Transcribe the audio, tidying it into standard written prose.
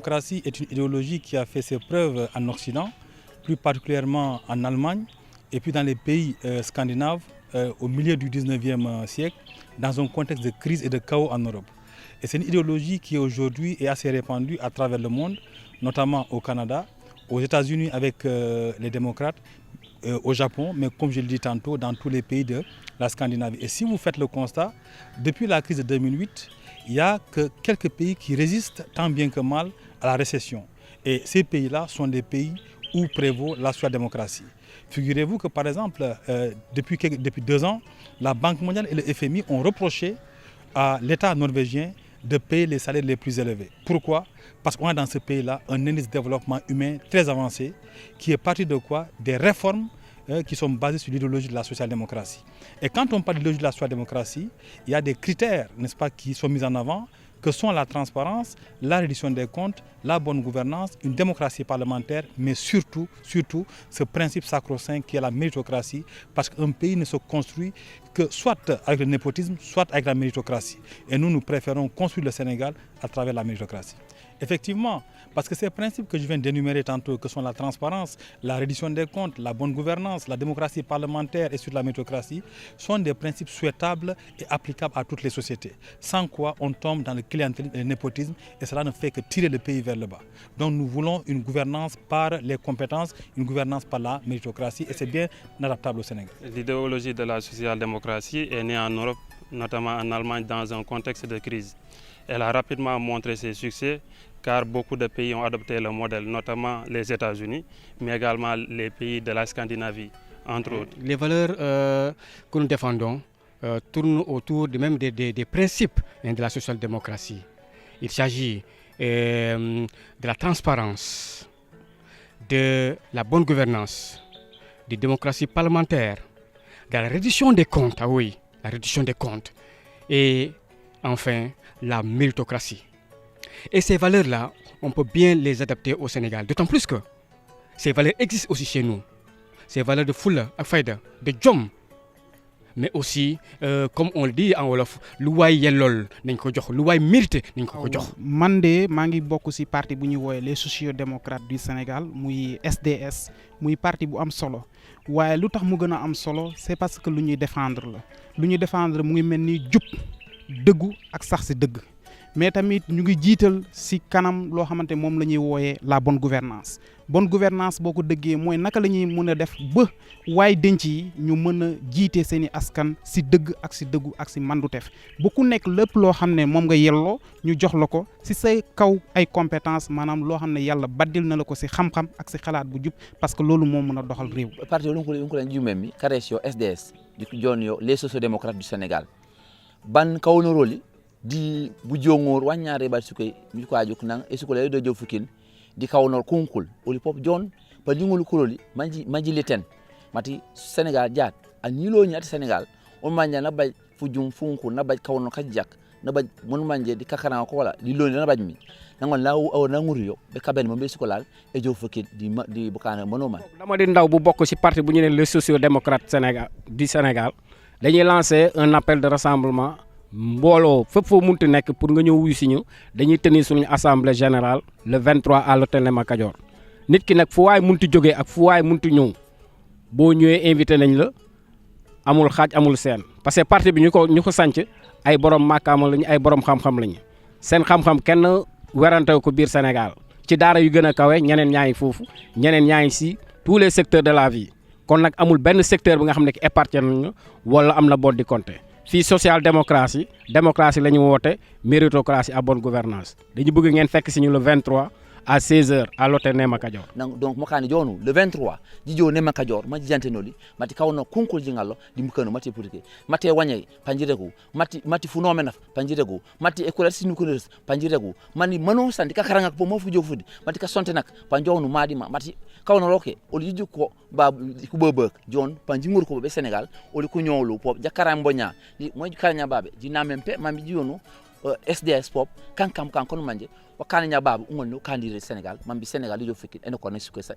social-démocratie est une idéologie qui a fait ses preuves en Occident, plus particulièrement en Allemagne et puis dans les pays scandinaves au milieu du 19e siècle, dans un contexte de crise et de chaos en Europe. Et c'est une idéologie qui aujourd'hui est assez répandue à travers le monde, notamment au Canada, aux États-Unis avec les démocrates, au Japon, mais comme je le dis tantôt, dans tous les pays de la Scandinavie. Et si vous faites le constat, depuis la crise de 2008, il n'y a que quelques pays qui résistent tant bien que mal à la récession. Et ces pays-là sont des pays où prévaut la social-démocratie. Figurez-vous que par exemple, depuis 2 ans, la Banque mondiale et le FMI ont reproché à l'État norvégien de payer les salaires les plus élevés. Pourquoi? Parce qu'on a dans ce pays-là un indice de développement humain très avancé qui est parti de quoi? Des réformes qui sont basées sur l'idéologie de la social-démocratie. Et quand on parle de l'idéologie de la social-démocratie, il y a des critères, n'est-ce pas, qui sont mis en avant, que sont la transparence, la reddition des comptes, la bonne gouvernance, une démocratie parlementaire, mais surtout ce principe sacro-saint qui est la méritocratie, parce qu'un pays ne se construit que soit avec le népotisme, soit avec la méritocratie. Et nous préférons construire le Sénégal à travers la méritocratie. Effectivement, parce que ces principes que je viens d'énumérer tantôt, que sont la transparence, la reddition des comptes, la bonne gouvernance, la démocratie parlementaire et sur la méritocratie, sont des principes souhaitables et applicables à toutes les sociétés. Sans quoi on tombe dans le clientélisme et le népotisme et cela ne fait que tirer le pays vers le bas. Donc nous voulons une gouvernance par les compétences, une gouvernance par la méritocratie et c'est bien adaptable au Sénégal. L'idéologie de la social-démocratie est née en Europe, notamment en Allemagne, dans un contexte de crise. Elle a rapidement montré ses succès car beaucoup de pays ont adopté le modèle, notamment les États-Unis, mais également les pays de la Scandinavie, entre autres. Les valeurs que nous défendons tournent autour des principes de la social-démocratie. Il s'agit de la transparence, de la bonne gouvernance, de la démocratie parlementaire, de la reddition des comptes, ah oui, la reddition des comptes, et enfin la méritocratie. Et ces valeurs-là, on peut bien les adapter au Sénégal, d'autant plus que ces valeurs existent aussi chez nous. Ces valeurs de fulla ak fayda, de jom, mais aussi comme on le dit en wolof, lu waay yellool nañ ko jox, lu waay mérité nañ ko jox. Man de maa ngi bokk ci parti bu ñuy woowee les sociaux-démocrates du Sénégal muy SDS muy parti bu am solo waaye lu tax mu gën a am solo c'est parce que lu ñuy défendre la lu ñuy défendre mu ngi mel ni jub dëggu ak sax ci dëgg. Mais tamit ñu ngi jiital ci kanam loo xamante moom la ñuy wooyee la bonne gouvernance bonne gouvernance boo ko dëggee mooy naka la ñuy mën a def ba waay denc yi ñu mën a jiite seeni askan ci dëgg ak ci dëggu ak ci mandutef bu ku nekk lépp loo xam ne moom nga yelloo ñu jox la ko ci say kaw ay compétence maanaam loo xam ne yàlla baddil na la ko ci xam-xam ak ci xalaat bu jub parce que loolu moo mën a doxal réew. Parti lunkulen jumemmi karesio SDS di joni yo les sociaux-démocrates du Sénégal ban kawnoroli di bu jongor waññaare ba sukoy mi ko ajuk nang e suko lay do jow fukin di kawnor kunkul oli pop jon pa dingol kuloli manji leten mati Sénégal jaat ani lo ñati Sénégal on manja na bay fu jum funku na bay kawnor kajjak na bay mon manje di kakana ko wala di lo na bay mi nangon law aw na nguriyo be kaben mo be suko laal e jow fukin di bukana mono man dama di ndaw bu bokk ci parti bu ñu ne les sociaux-démocrates Sénégal du Sénégal dañuy lancer un appel de rassemblement mbooloo fépp foo munti nekk pour nga ñëw wuyu si ñu dañuy tenir suñu assemblée générale le 23 à l'hôtel Néma Kajoor nit ki nag fu waay munti jógee ak fu waay munti ñëw boo ñëwee invité nañ la amul xaaj amul seen parce que parti bi ñu ko sanc ay borom màkkaama lañu ay borom xam-xam lañu seen xam-xam kenn werante ko biir Sénégal ci daara yu gën a kawe ñeneen ñaa ngi foofu ñeneen ñaa ngi si tous les secteurs de la vie kon nag amul benn secteur bi nga xam ne épargne nañu wala am na boot di compter. fii social-démocratie démocratie la ñu woote méritocratie à bonne gouvernance dañu bëgg ngeen fekk si ñu le 23 à 16h à l'hôtel Néma Kajoor. Donc mokani jonu le 23 jijo Néma Kajoor ma jantenoli mati kawno kunkul jingalo di mukano mati putike mati wanyay panjirego mati funomenaf panjirego mati école sinu ko panjirego mani mano sandi ka karanga ko mo fu jofudi mati ka sonte nak panjonu madi mati kawno roke oli jiju ko ba ku bebek jon panjimur ko be Sénégal oli ko nyowlu pop jakaram bonya di moy karanya babe di namempe mami jionu SDS pop kankam kono manje wakana nya babu ngol no kandire Sénégal mambi Sénégal lijo fikit ene ko ne suko sa